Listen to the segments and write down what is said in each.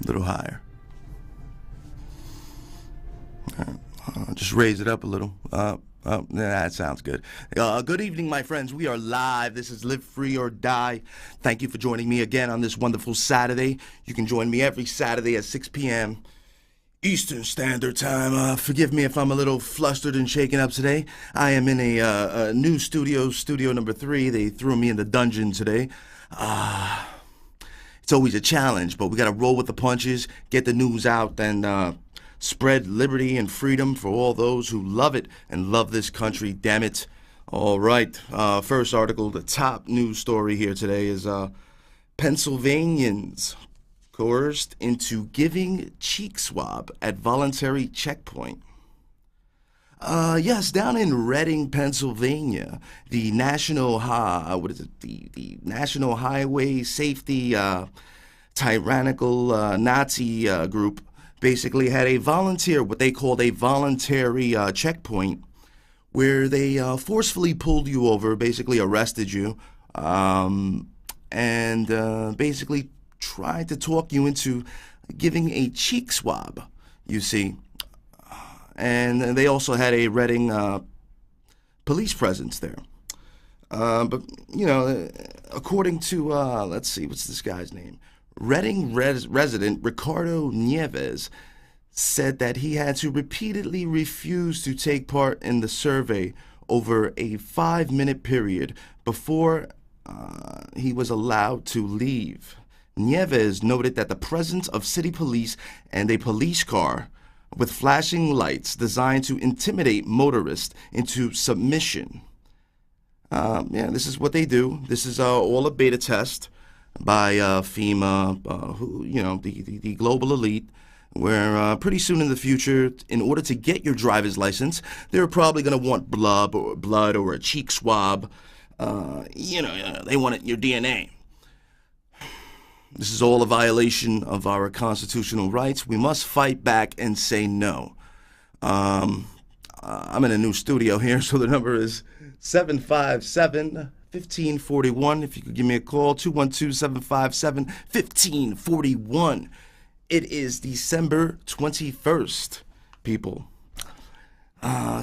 A little higher. Just raise it up a little. That sounds good. Good evening, my friends. We are live. This is Live Free or Die. Thank you for joining me again on this wonderful Saturday. You can join me every Saturday at 6 p.m. Eastern Standard Time. Forgive me if I'm a little flustered and shaken up today. I am in a new studio number 3. They threw me in the dungeon today. It's always a challenge, but we got to roll with the punches, get the news out, and spread liberty and freedom for all those who love it and love this country, damn it. All right, first article, the top news story here today is Pennsylvanians coerced into giving cheek swab at voluntary checkpoint. Yes, down in Reading, Pennsylvania, the National the National Highway Safety Tyrannical Nazi group basically had what they called a voluntary checkpoint, where they forcefully pulled you over, basically arrested you, and basically tried to talk you into giving a cheek swab, you see. And they also had a Reading police presence there. But, you know, according to, let's see, what's this guy's name? Reading resident Ricardo Nieves said that he had to repeatedly refuse to take part in the survey over a 5-minute period before he was allowed to leave. Nieves noted that the presence of city police and a police car with flashing lights designed to intimidate motorists into submission. This is what they do. This is all a beta test by FEMA, the global elite, where pretty soon in the future, in order to get your driver's license, they're probably going to want blood or a cheek swab. They want your DNA. This is all a violation of our constitutional rights. We must fight back and say no. I'm in a new studio here, so the number is 757-1541. If you could give me a call, 212-757-1541. It is December 21st, people. I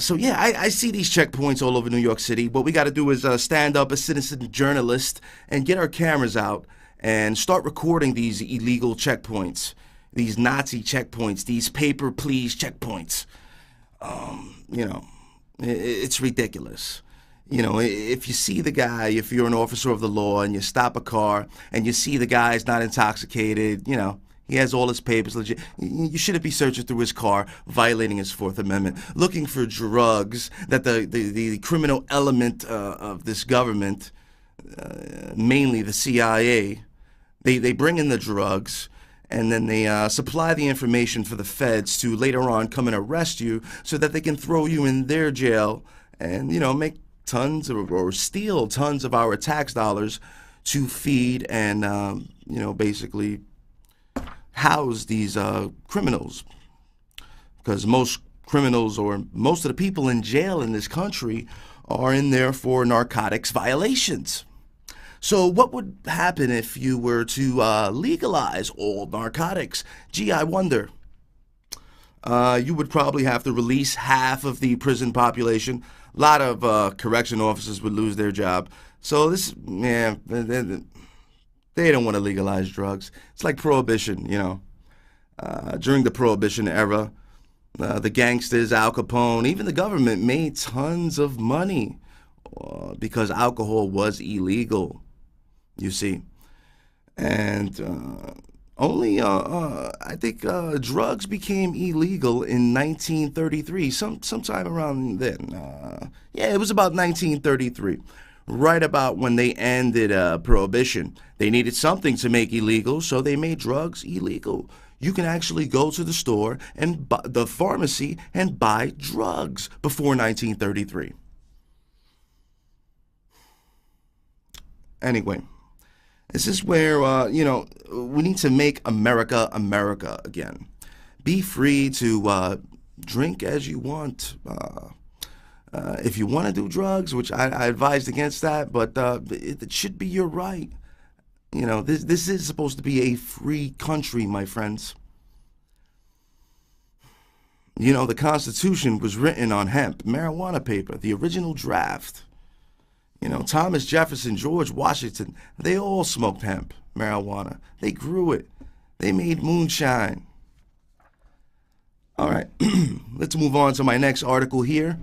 see these checkpoints all over New York City. What we got to do is stand up as citizen journalists and get our cameras out and start recording these illegal checkpoints, these Nazi checkpoints, these paper please checkpoints. It's ridiculous. If you see the guy, if you're an officer of the law and you stop a car and you see the guy's not intoxicated, he has all his papers legit, you shouldn't be searching through his car, violating his Fourth Amendment, looking for drugs that the criminal element of this government, mainly the CIA, they bring in the drugs, and then they supply the information for the feds to later on come and arrest you so that they can throw you in their jail and, make tons or steal tons of our tax dollars to feed and, basically house these criminals. Because most criminals or most of the people in jail in this country are in there for narcotics violations. So what would happen if you were to legalize all narcotics? Gee, I wonder. You would probably have to release half of the prison population. A lot of correction officers would lose their job. So they don't want to legalize drugs. It's like Prohibition, During the Prohibition era, the gangsters, Al Capone, even the government made tons of money because alcohol was illegal, you see. And I think drugs became illegal in 1933, sometime around then. It was about 1933, right about when they ended Prohibition. They needed something to make illegal, so they made drugs illegal. You can actually go to the store and the pharmacy and buy drugs before 1933. Anyway, this is where, we need to make America, America again. Be free to drink as you want. If you want to do drugs, which I advised against that, but it should be your right. You know, this is supposed to be a free country, my friends. You know, the Constitution was written on hemp, marijuana paper, the original draft. You know, Thomas Jefferson, George Washington, they all smoked hemp, marijuana. They grew it. They made moonshine. All right, let's move on to my next article here.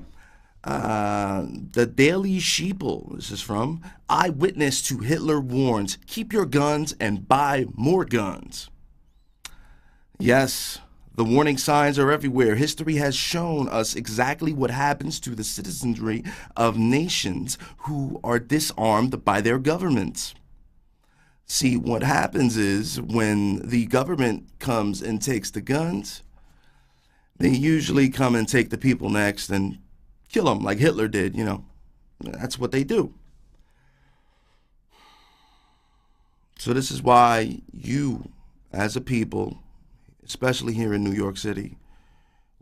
The Daily Sheeple, this is from Eyewitness to Hitler warns, keep your guns and buy more guns. Yes, the warning signs are everywhere. History has shown us exactly what happens to the citizenry of nations who are disarmed by their governments. See, what happens is when the government comes and takes the guns, they usually come and take the people next and kill them like Hitler did, you know. That's what they do. So this is why you, as a people, especially here in New York City,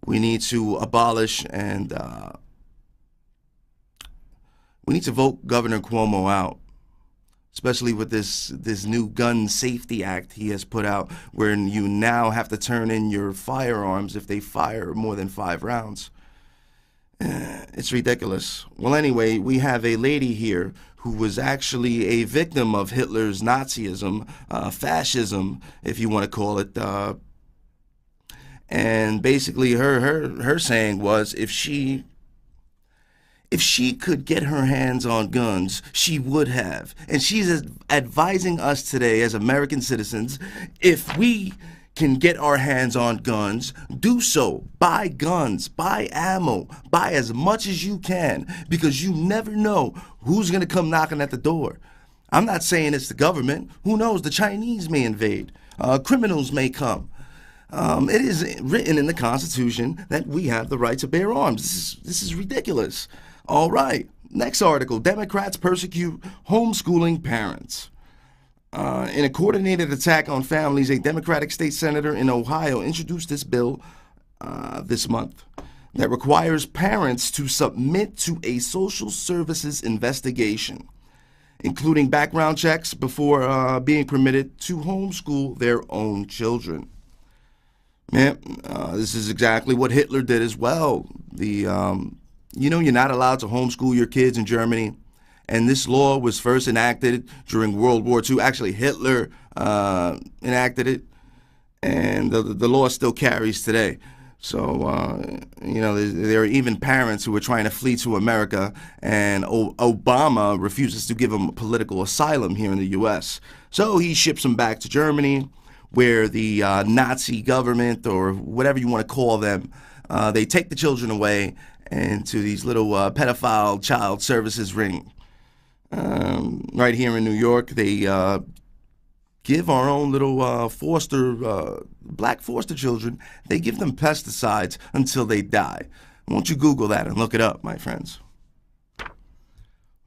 we need to abolish and we need to vote Governor Cuomo out, especially with this new Gun Safety Act he has put out, where you now have to turn in your firearms if they fire more than 5 rounds. It's ridiculous. Well, anyway, we have a lady here who was actually a victim of Hitler's Nazism, fascism, if you want to call it. And basically her saying was if she could get her hands on guns, she would have. And she's advising us today as American citizens, if we can get our hands on guns, do so. Buy guns, buy ammo, buy as much as you can, because you never know who's going to come knocking at the door. I'm not saying it's the government. Who knows? The Chinese may invade. Criminals may come. It is written in the Constitution that we have the right to bear arms. This is ridiculous. All right, next article. Democrats persecute homeschooling parents. In a coordinated attack on families, a Democratic state senator in Ohio introduced this bill this month that requires parents to submit to a social services investigation, including background checks before being permitted to homeschool their own children. Yeah, this is exactly what Hitler did as well. You know, you're not allowed to homeschool your kids in Germany. And this law was first enacted during World War II. Actually, Hitler enacted it, and the law still carries today. So, you know, there are even parents who are trying to flee to America, and Obama refuses to give them political asylum here in the U.S. So he ships them back to Germany, where the Nazi government, or whatever you want to call them, they take the children away into these little pedophile child services ring. Right here in New York, they give our own little black foster children, they give them pesticides until they die. Won't you Google that and look it up, my friends?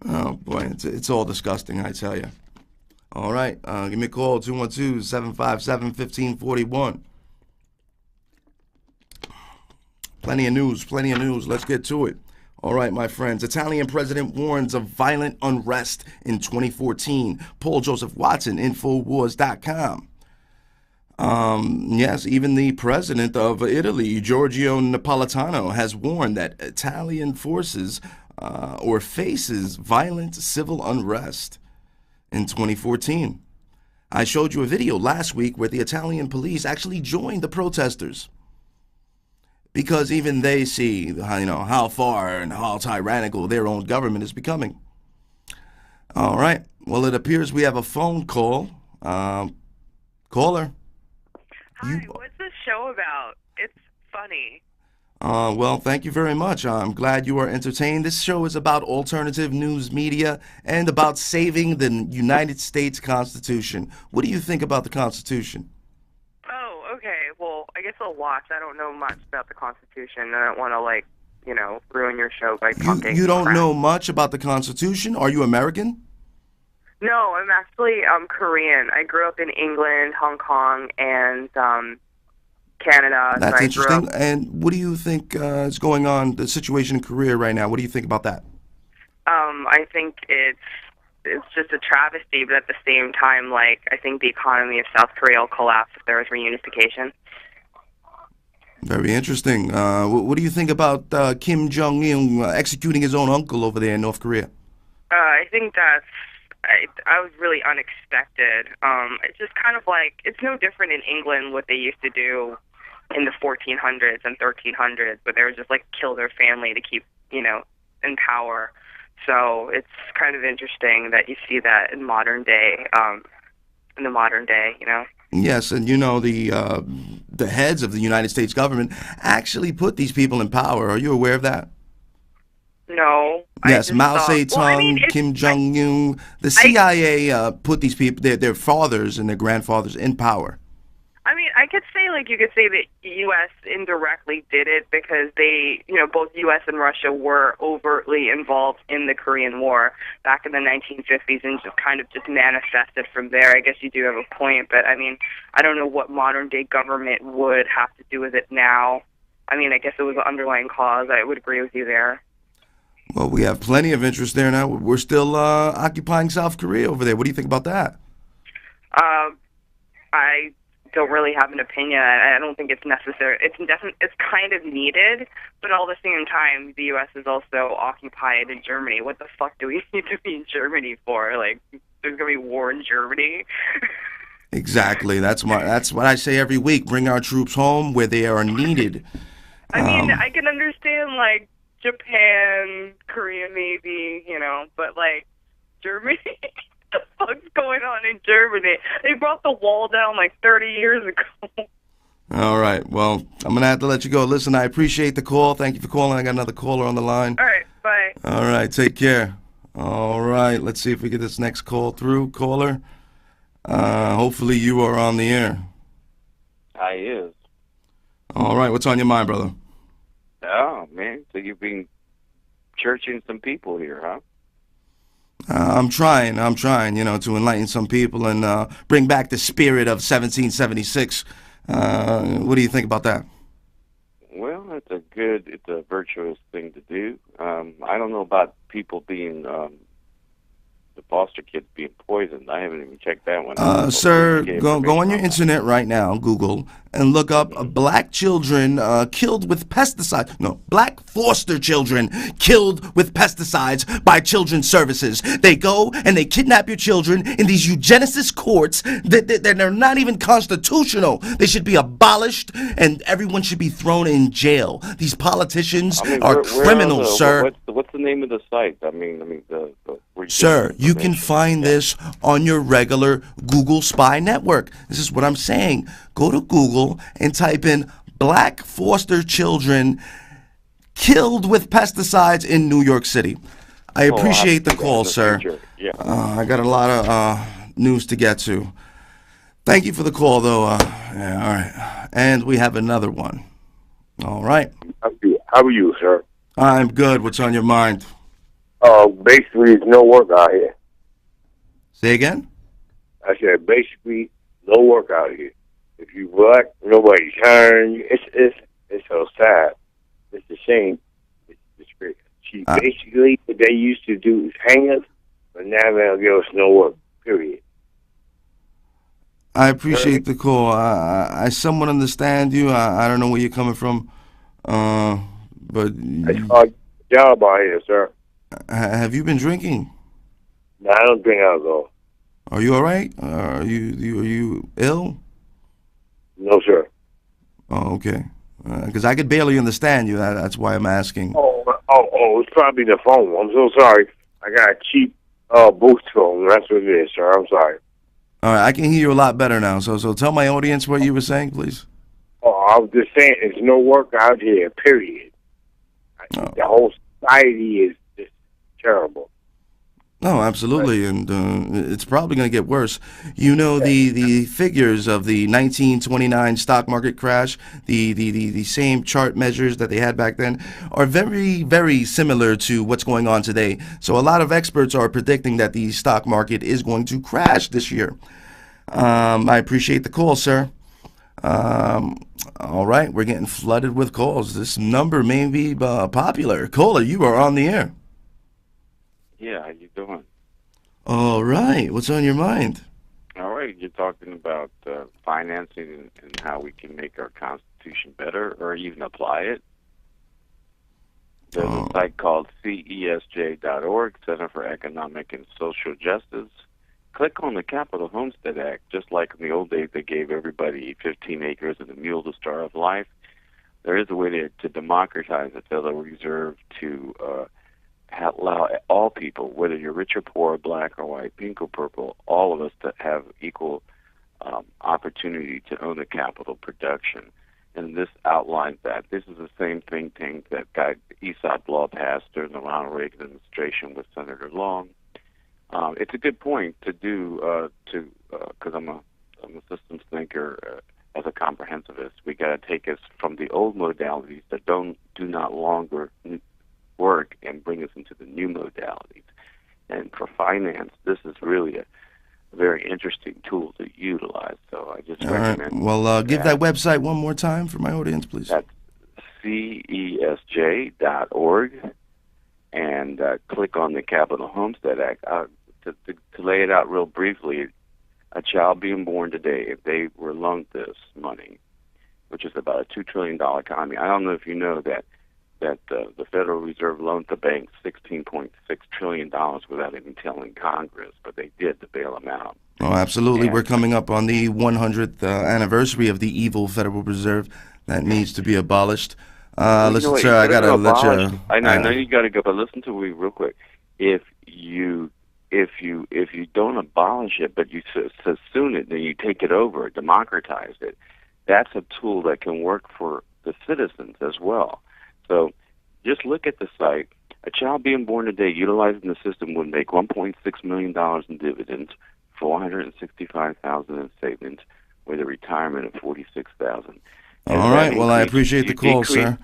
Oh, boy, it's all disgusting, I tell you. All right, give me a call, 212-757-1541. Plenty of news. Let's get to it. All right, my friends. Italian president warns of violent unrest in 2014. Paul Joseph Watson, Infowars.com. Yes, even the president of Italy, Giorgio Napolitano, has warned that Italian forces faces violent civil unrest in 2014. I showed you a video last week where the Italian police actually joined the protesters, because even they see, you know, how far and how tyrannical their own government is becoming. All right. Well, it appears we have a phone call. Caller. Hi, what's this show about? It's funny. Well, thank you very much. I'm glad you are entertained. This show is about alternative news media and about saving the United States Constitution. What do you think about the Constitution? Well, I guess I'll watch. I don't know much about the Constitution. I don't want to, ruin your show by talking You don't crap. know much about the Constitution? Are you American? No, I'm actually Korean. I grew up in England, Hong Kong, and Canada. That's so interesting. And what do you think is going on, the situation in Korea right now? What do you think about that? I think it's it's just a travesty. But at the same time, like, I think the economy of South Korea will collapse if there is reunification. Very interesting. What do you think about Kim Jong-un executing his own uncle over there in North Korea? I think I was really unexpected. It's just kind of like, it's no different in England what they used to do in the 1400s and 1300s, but they would just like kill their family to keep, in power. So it's kind of interesting that you see that in modern day, Yes, and the heads of the United States government actually put these people in power. Are you aware of that? No. Yes, Mao Zedong, Kim Jong-un, the CIA put these people, their fathers and their grandfathers, in power. I mean, I could say, you could say that U.S. indirectly did it because they, both U.S. and Russia were overtly involved in the Korean War back in the 1950s and just kind of just manifested from there. I guess you do have a point, but I mean, I don't know what modern-day government would have to do with it now. I mean, I guess it was an underlying cause. I would agree with you there. Well, we have plenty of interest there now. We're still occupying South Korea over there. What do you think about that? I don't really have an opinion. I don't think it's necessary. It's kind of needed, but all at the same time, the U.S. is also occupied in Germany. What the fuck do we need to be in Germany for? Like, there's gonna be war in Germany. Exactly. That's what I say every week. Bring our troops home where they are needed. I mean, I can understand like Japan, Korea, maybe, but like Germany. What the fuck's going on in Germany? They brought the wall down like 30 years ago. All right. Well, I'm going to have to let you go. Listen, I appreciate the call. Thank you for calling. I got another caller on the line. All right. Bye. All right. Take care. All right. Let's see if we get this next call through. Caller, hopefully you are on the air. I is. All right. What's on your mind, brother? Oh, man. So you've been churching some people here, huh? I'm trying, to enlighten some people and bring back the spirit of 1776. What do you think about that? Well, it's a virtuous thing to do. I don't know about people being, the foster kids being poisoned. I haven't even checked that one. Sir, go on your internet right now, Google, and look up black children killed with pesticides. No, black foster children killed with pesticides by Children's Services. They go and they kidnap your children in these eugenicist courts that they're not even constitutional. They should be abolished and everyone should be thrown in jail. These politicians are criminals, sir. What's the name of the site? Sir, you can find this on your regular Google spy network. This is what I'm saying. Go to Google and type in black foster children killed with pesticides in New York City. I appreciate the call, sir. Yeah. I got a lot of news to get to. Thank you for the call, though. Yeah, all right. And we have another one. All right. How are you, sir? I'm good. What's on your mind? Basically, it's no work out here. Say again? I said, basically, no work out here. If you black, nobody's hiring you. It's so sad. It's a shame. It's great. Basically, what they used to do is hang us, but now they'll give us no work, period. I appreciate the call. I somewhat understand you. I don't know where you're coming from, but it's hard job out here, sir. Have you been drinking? No, I don't drink alcohol. Are you all right? Are you ill? No, sir. Oh, okay. Because I could barely understand you. That's why I'm asking. Oh, it's probably the phone. I'm so sorry. I got a cheap booth phone. That's what it is, sir. I'm sorry. All right, I can hear you a lot better now. So tell my audience what you were saying, please. Oh, I was just saying, there's no work out here, period. Oh. The whole society is just terrible. No, absolutely, and it's probably going to get worse. You know, the figures of the 1929 stock market crash, the same chart measures that they had back then, are very, very similar to what's going on today. So a lot of experts are predicting that the stock market is going to crash this year. I appreciate the call, sir. All right, we're getting flooded with calls. This number may be popular. Caller, you are on the air. Yeah, how you doing? All right. What's on your mind? All right, you're talking about financing and how we can make our Constitution better or even apply it. There's a site called cesj.org, Center for Economic and Social Justice. Click on the Capital Homestead Act. Just like in the old days, they gave everybody 15 acres and a mule to start off life. There is a way to democratize the Federal Reserve to allow all people, whether you're rich or poor, black or white, pink or purple, all of us to have equal opportunity to own the capital production. And this outlines that. This is the same think tank that got ESOP law passed during the Ronald Reagan administration with Senator Long. It's a good point to do, because I'm a systems thinker as a comprehensivist. We got to take us from the old modalities that do not longer work and bring us into the new modalities. And for finance, this is really a very interesting tool to utilize. So I just recommend. All right. Well, give that website one more time for my audience, please. That's cesj.org, and click on the Capital Homestead Act. To lay it out real briefly, a child being born today, if they were loaned this money, which is about a $2 trillion economy, I don't know if you know that the Federal Reserve loaned the banks $16.6 trillion without even telling Congress, but they did to bail them out. Oh, absolutely. We're coming up on the 100th anniversary of the evil Federal Reserve that needs to be abolished. Listen, sir, I got to let you... I know you got to go, but listen to me real quick. If you don't abolish it, but you sassoon it, then you take it over, democratize it, that's a tool that can work for the citizens as well. So just look at the site. A child being born today utilizing the system would make $1.6 million in dividends, $465,000 in savings, with a retirement of $46,000. All right. Well, I appreciate the call, sir.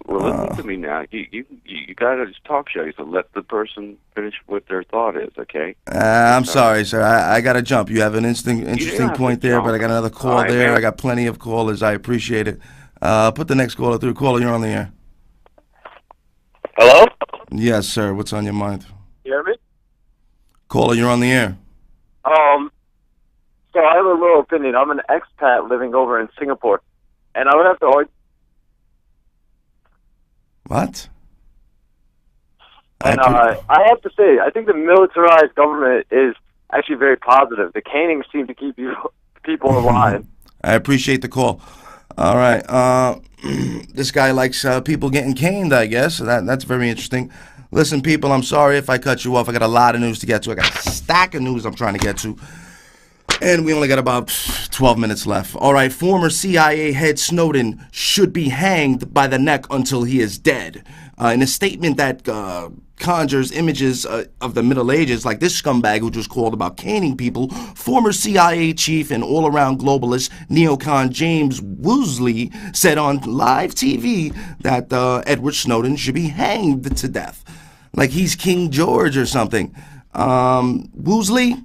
Well, listen to me now. You got to talk show, so let the person finish what their thought is, okay? I'm sorry, sir. I got to jump. You have an interesting point there, but I got another call there. Man. I got plenty of callers. I appreciate it. Put the next caller through. Caller, you're on the air. Hello? Yes, sir. What's on your mind? You hear me? Caller, you're on the air. So I have a little opinion. I'm an expat living over in Singapore, and I would have to argue. What? And I have to say, I think the militarized government is actually very positive. The canings seem to keep people alive. I appreciate the call. All right. This guy likes people getting caned, I guess. That's very interesting. Listen, people, I'm sorry if I cut you off. I got a lot of news to get to. I got a stack of news I'm trying to get to. And we only got about 12 minutes left. All right, former CIA head Snowden should be hanged by the neck until he is dead. In a statement that conjures images of the Middle Ages, like this scumbag who just called about caning people, former CIA chief and all-around globalist neocon James Woosley said on live TV that Edward Snowden should be hanged to death. Like he's King George or something. Woosley?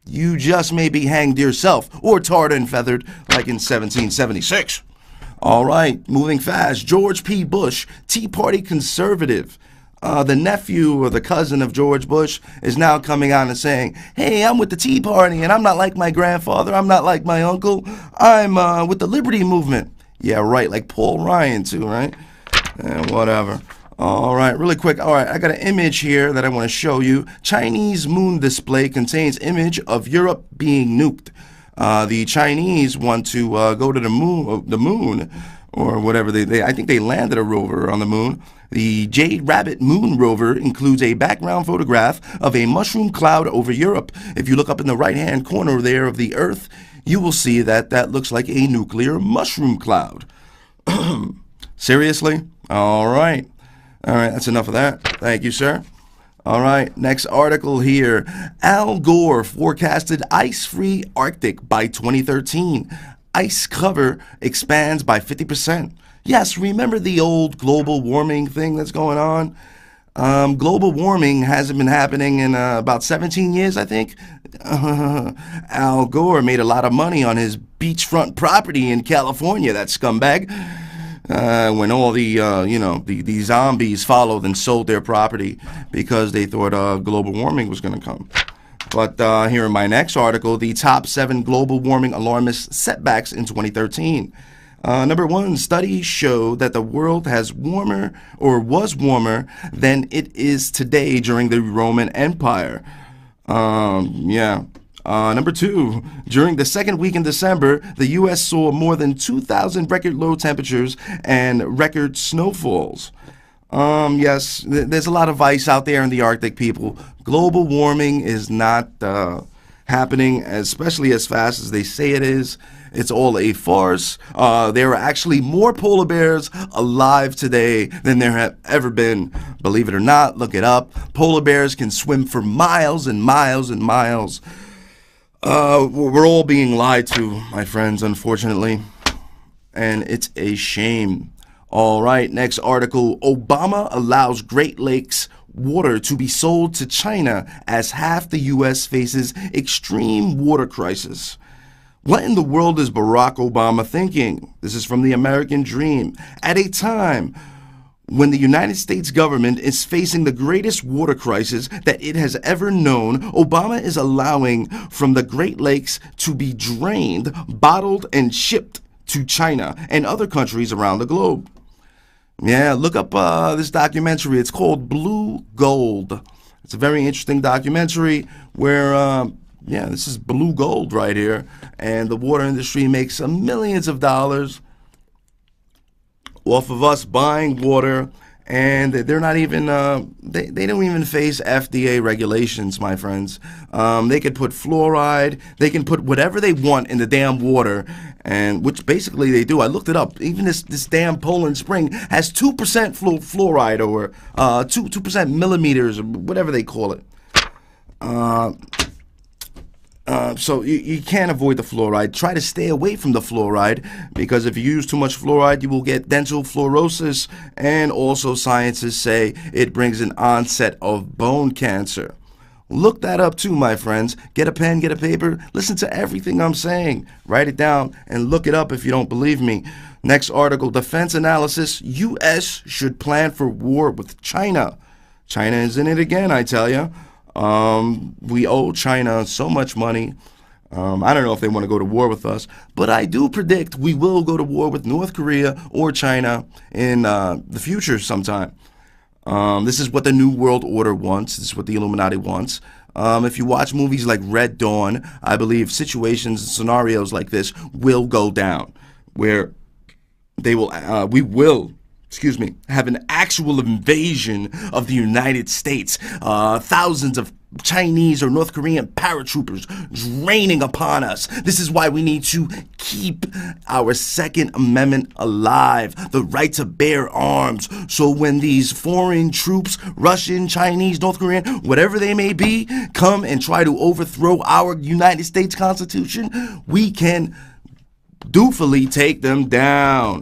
You just may be hanged yourself, or tarred and feathered like in 1776. All right, moving fast. George P. Bush, Tea Party conservative. The nephew or the cousin of George Bush is now coming out and saying, hey, I'm with the Tea Party, and I'm not like my grandfather. I'm not like my uncle. I'm with the Liberty Movement. Yeah, right, like Paul Ryan, too, right? Whatever. All right, really quick. All right, I got an image here that I want to show you. Chinese moon display contains image of Europe being nuked. The Chinese want to go to the moon, or whatever. I think they landed a rover on the moon. The Jade Rabbit moon rover includes a background photograph of a mushroom cloud over Europe. If you look up in the right-hand corner there of the Earth, you will see that looks like a nuclear mushroom cloud. Seriously? All right. All right, that's enough of that. Thank you, sir. All right, next article here. Al Gore forecasted ice-free Arctic by 2013. Ice cover expands by 50%. Yes, remember the old global warming thing that's going on? Global warming hasn't been happening in about 17 years, I think. Al Gore made a lot of money on his beachfront property in California, that scumbag. When all the the zombies followed and sold their property because they thought global warming was going to come. But here in my next article, the top 7 global warming alarmist setbacks in 2013. Number 1, studies show that the world has warmer or was warmer than it is today during the Roman Empire. Number 2, during the second week in December, the U.S. saw more than 2,000 record low temperatures and record snowfalls. Yes, there's a lot of ice out there in the Arctic, people. Global warming is not happening, especially as fast as they say it is. It's all a farce. There are actually more polar bears alive today than there have ever been. Believe it or not, look it up. Polar bears can swim for miles and miles and miles. We're all being lied to, my friends, unfortunately. And it's a shame. All right, next article. Obama allows Great Lakes water to be sold to China as half the U.S. faces extreme water crisis. What in the world is Barack Obama thinking? This is from the American Dream. At a time when the United States government is facing the greatest water crisis that it has ever known, Obama is allowing from the Great Lakes to be drained, bottled, and shipped to China and other countries around the globe. Yeah, look up this documentary. It's called Blue Gold. It's a very interesting documentary where, this is blue gold right here. And the water industry makes millions of dollars off of us buying water. And they're not even, they don't even face FDA regulations, my friends. They could put fluoride, they can put whatever they want in the damn water, and which basically they do. I looked it up. Even this damn Poland Spring has 2% fluoride, or 2% millimeters, or whatever they call it. So you can't avoid the fluoride. Try to stay away from the fluoride, because if you use too much fluoride, you will get dental fluorosis, and also scientists say it brings an onset of bone cancer. Look that up too, my friends. Get a pen, get a paper, listen to everything I'm saying. Write it down and look it up if you don't believe me. Next article, defense analysis. U.S. should plan for war with China. China is in it again, I tell you. We owe China so much money. I don't know if they want to go to war with us, but I do predict we will go to war with North Korea or China in the future sometime. This is what the New World Order wants. This is what the Illuminati wants. If you watch movies like Red Dawn, I believe situations and scenarios like this will go down, where we will have an actual invasion of the United States. Thousands of Chinese or North Korean paratroopers draining upon us. This is why we need to keep our Second Amendment alive, the right to bear arms. So when these foreign troops, Russian, Chinese, North Korean, whatever they may be, come and try to overthrow our United States Constitution, we can dutifully take them down.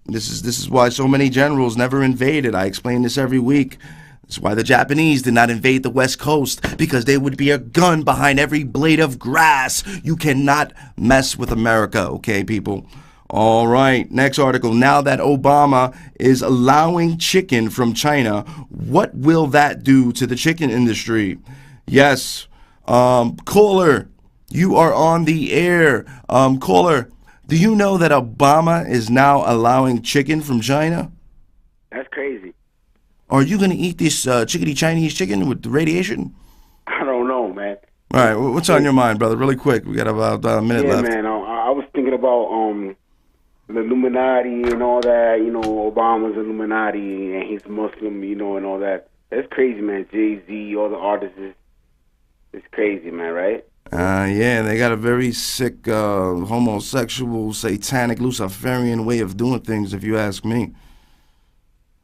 This is why so many generals never invaded. I explain this every week. That's why the Japanese did not invade the West Coast, because there would be a gun behind every blade of grass. You cannot mess with America, okay, people? All right, next article. Now that Obama is allowing chicken from China, what will that do to the chicken industry? Yes, caller, you are on the air. Caller, do you know that Obama is now allowing chicken from China? That's crazy. Are you going to eat this chickadee Chinese chicken with the radiation? I don't know, man. All right, what's on your mind, brother? Really quick, we got about a minute left. Yeah, man, I was thinking about the Illuminati and all that. You know, Obama's Illuminati and he's Muslim, you know, and all that. That's crazy, man. Jay-Z, all the artists, it's crazy, man, right? Yeah, they got a very sick, homosexual, satanic, Luciferian way of doing things, if you ask me.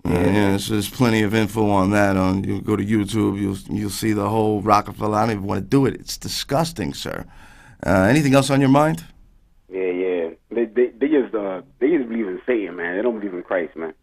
Yeah, so there's plenty of info on that. You go to YouTube, you'll see the whole Rockefeller. I don't even want to do it. It's disgusting, sir. Anything else on your mind? Yeah. They just believe in Satan, man. They don't believe in Christ, man.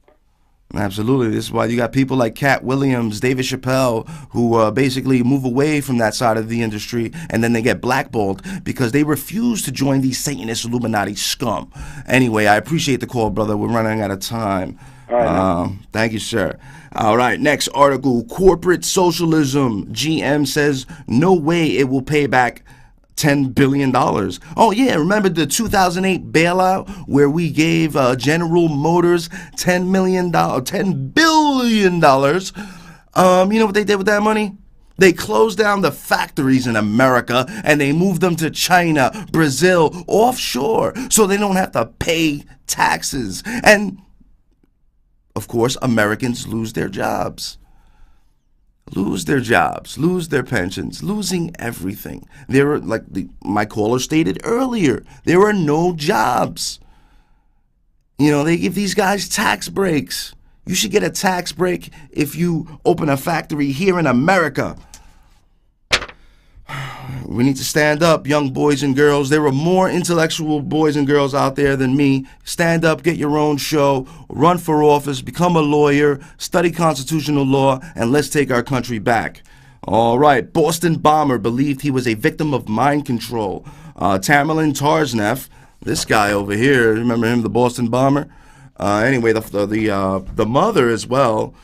Absolutely. This is why you got people like Cat Williams, David Chappelle, who basically move away from that side of the industry, and then they get blackballed because they refuse to join these Satanist Illuminati scum. Anyway, I appreciate the call, brother. We're running out of time. All right. Thank you, sir. All right, next article, corporate socialism. GM says no way it will pay back $10 billion. Oh, yeah, remember the 2008 bailout where we gave General Motors $10 billion? You know what they did with that money? They closed down the factories in America and they moved them to China, Brazil, offshore, so they don't have to pay taxes. And, of course, Americans lose their jobs. Lose their jobs, lose their pensions, losing everything. There are, like my caller stated earlier, there are no jobs. You know, they give these guys tax breaks. You should get a tax break if you open a factory here in America. We need to stand up, young boys and girls. There are more intellectual boys and girls out there than me. Stand up, get your own show, run for office, become a lawyer, study constitutional law, and let's take our country back. All right, Boston bomber believed he was a victim of mind control. Tamerlan Tarzneff, this guy over here, remember him, the Boston bomber? Anyway, the mother as well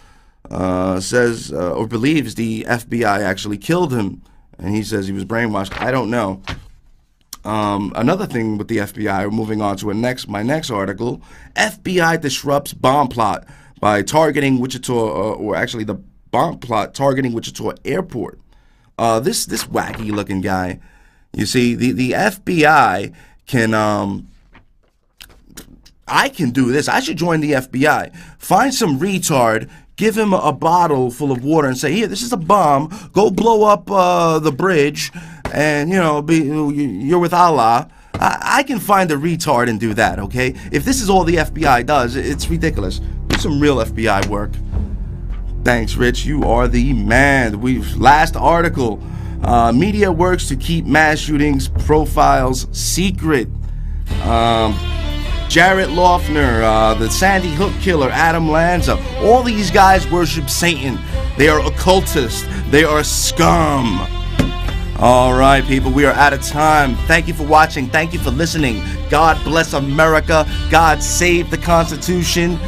says or believes the FBI actually killed him. And he says he was brainwashed. I don't know. Another thing with the FBI, moving on to my next article, FBI disrupts bomb plot by targeting Wichita, or actually the bomb plot targeting Wichita Airport. This wacky looking guy, you see, the FBI can, I can do this. I should join the FBI. Find some retard, give him a bottle full of water and say, here, this is a bomb. Go blow up the bridge and, you know, you're with Allah. I can find a retard and do that, okay? If this is all the FBI does, it's ridiculous. Do some real FBI work. Thanks, Rich. You are the man. Last article. Media works to keep mass shootings profiles secret. Jared Loughner, the Sandy Hook killer, Adam Lanza, all these guys worship Satan. They are occultists. They are scum. All right, people, we are out of time. Thank you for watching. Thank you for listening. God bless America. God save the Constitution.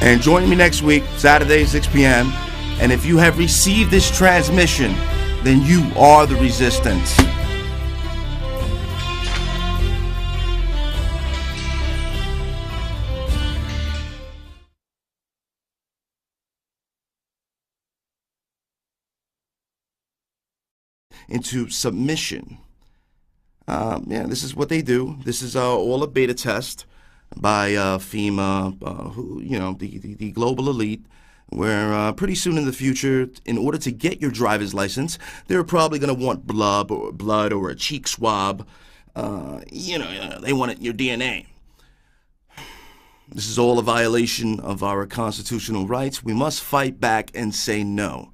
And join me next week, Saturday, 6 p.m. And if you have received this transmission, then you are the resistance. Into submission. Yeah, this is what they do. This is all a beta test by FEMA, who, you know, the global elite, where pretty soon in the future, in order to get your driver's license, they're probably going to want blood or a cheek swab. You know, they want your DNA. This is all a violation of our constitutional rights. We must fight back and say no.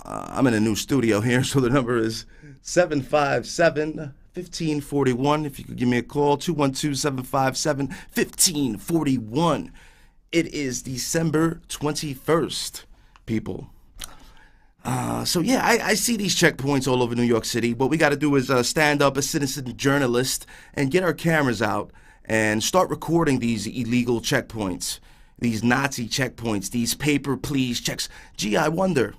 I'm in a new studio here, so the number is 757-1541. If you could give me a call, 212-757-1541. It is December 21st, people. So yeah, I see these checkpoints all over New York City. What we got to do is stand up as citizen journalists and get our cameras out and start recording these illegal checkpoints, these Nazi checkpoints, these paper please checks. Gee, I wonder.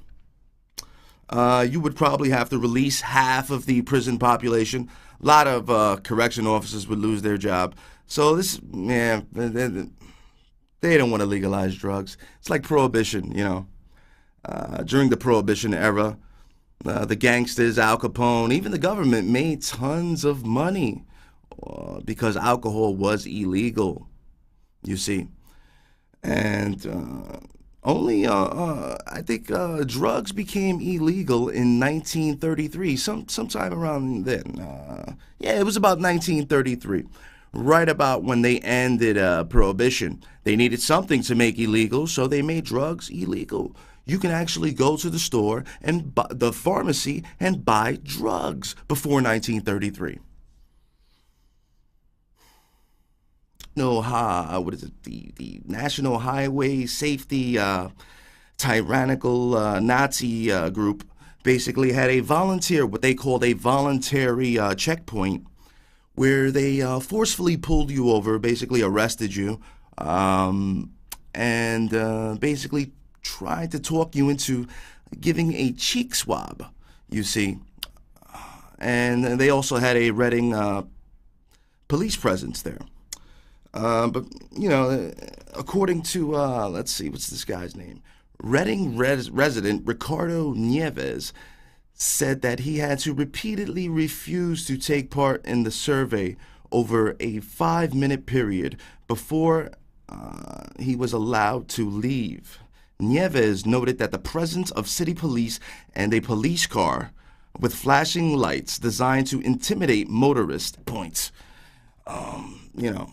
You would probably have to release half of the prison population. A lot of correction officers would lose their job. So this, yeah, they don't want to legalize drugs. It's like Prohibition, you know. During the Prohibition era, the gangsters, Al Capone, even the government made tons of money because alcohol was illegal, you see. And only, I think, drugs became illegal in 1933, sometime around then. Yeah, it was about 1933, right about when they ended Prohibition. They needed something to make illegal, so they made drugs illegal. You can actually go to the store and the pharmacy and buy drugs before 1933. No, what is it? The National Highway Safety tyrannical Nazi group basically had a what they called a voluntary checkpoint, where they forcefully pulled you over, basically arrested you, and basically tried to talk you into giving a cheek swab, you see. And they also had a Reading police presence there. But, you know, according to, let's see, what's this guy's name? Reading resident Ricardo Nieves said that he had to repeatedly refuse to take part in the survey over a 5-minute period before he was allowed to leave. Nieves noted that the presence of city police and a police car with flashing lights designed to intimidate motorist points. You know,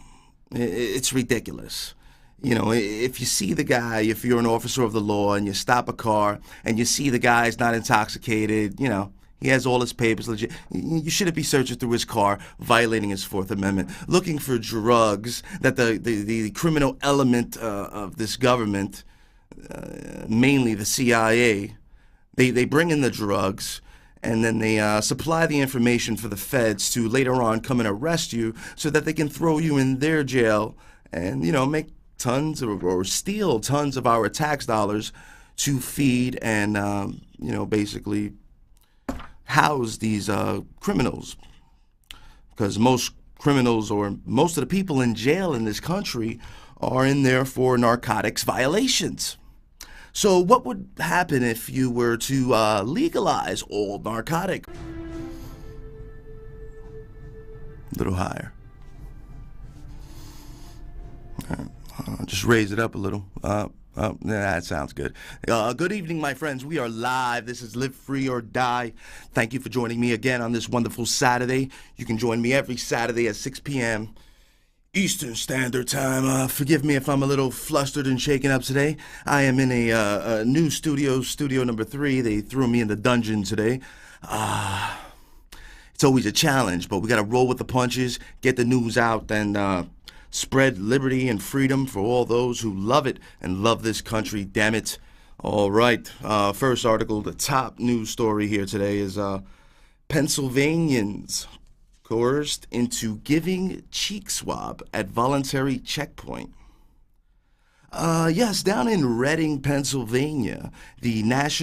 it's ridiculous. You know, if you see the guy, if you're an officer of the law and you stop a car and you see the guy's not intoxicated, you know, he has all his papers legit, you shouldn't be searching through his car, violating his Fourth Amendment, looking for drugs that the criminal element of this government, mainly the CIA, they bring in the drugs, and then they supply the information for the feds to later on come and arrest you so that they can throw you in their jail and, you know, make tons or steal tons of our tax dollars to feed and, you know, basically house these criminals. Because most criminals or most of the people in jail in this country are in there for narcotics violations. So what would happen if you were to legalize all narcotic? A little higher. Just raise it up a little. That sounds good. Good evening, my friends. We are live. This is Live Free or Die. Thank you for joining me again on this wonderful Saturday. You can join me every Saturday at 6 p.m. Eastern Standard Time. Forgive me if I'm a little flustered and shaken up today. I am in a new studio number 3. They threw me in the dungeon today. It's always a challenge, but we got to roll with the punches, get the news out, and spread liberty and freedom for all those who love it and love this country, damn it. All right, first article, the top news story here today is Pennsylvanians coerced into giving cheek swab at voluntary checkpoint. Yes, down in Reading, Pennsylvania, the National